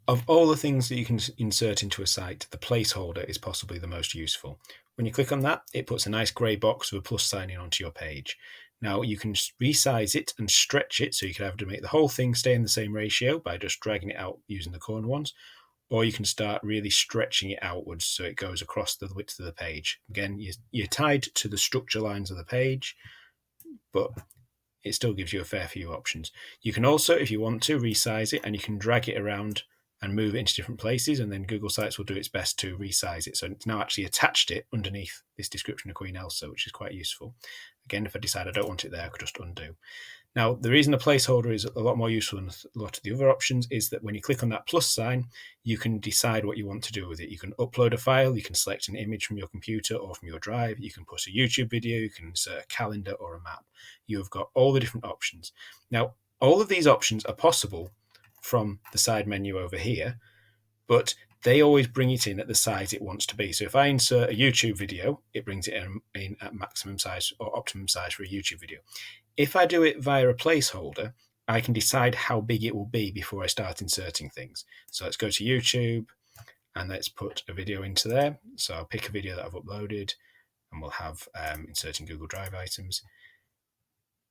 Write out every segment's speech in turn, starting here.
Of all the things that you can insert into a site, the placeholder is possibly the most useful. When you click on that, it puts a nice grey box with a plus sign in onto your page. Now you can resize it and stretch it, so you can either make the whole thing stay in the same ratio by just dragging it out using the corner ones, or you can start really stretching it outwards so it goes across the width of the page. Again, you're tied to the structure lines of the page, but it still gives you a fair few options. You can also, if you want to, resize it, and you can drag it around and move it into different places, and then Google Sites will do its best to resize it. So it's now actually attached it underneath this description of Queen Elsa, which is quite useful. Again, if I decide I don't want it there, I could just undo. Now, the reason a placeholder is a lot more useful than a lot of the other options is that when you click on that plus sign, you can decide what you want to do with it. You can upload a file, you can select an image from your computer or from your drive, you can put a YouTube video, you can insert a calendar or a map. You've got all the different options. Now, all of these options are possible from the side menu over here, but they always bring it in at the size it wants to be. So if I insert a YouTube video, it brings it in at maximum size or optimum size for a YouTube video. If I do it via a placeholder, I can decide how big it will be before I start inserting things. So let's go to YouTube and let's put a video into there. So I'll pick a video that I've uploaded and we'll have inserting Google Drive items.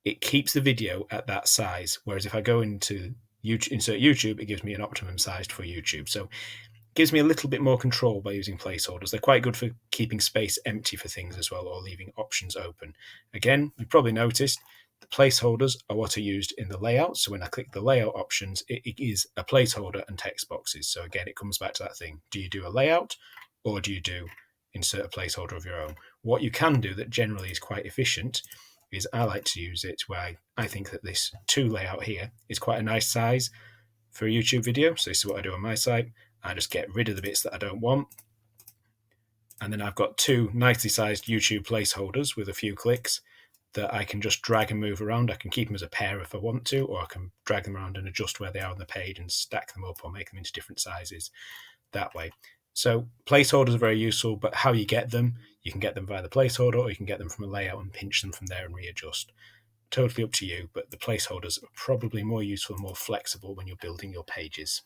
It keeps the video at that size, whereas if I go into insert YouTube, it gives me an optimum size for YouTube. So it gives me a little bit more control by using placeholders. They're quite good for keeping space empty for things as well, or leaving options open. Again, you probably noticed the placeholders are what are used in the layout. So when I click the layout options, it is a placeholder and text boxes. So again, it comes back to that thing. Do you do a layout or do you do insert a placeholder of your own? What you can do that generally is quite efficient is I like to use it where I think that this 2 layout here is quite a nice size for a YouTube video. So this is what I do on my site. I just get rid of the bits that I don't want. And then I've got 2 nicely sized YouTube placeholders with a few clicks that I can just drag and move around. I can keep them as a pair if I want to, or I can drag them around and adjust where they are on the page and stack them up or make them into different sizes that way. So placeholders are very useful, but how you get them, you can get them via the placeholder or you can get them from a layout and pinch them from there and readjust. Totally up to you, but the placeholders are probably more useful and more flexible when you're building your pages.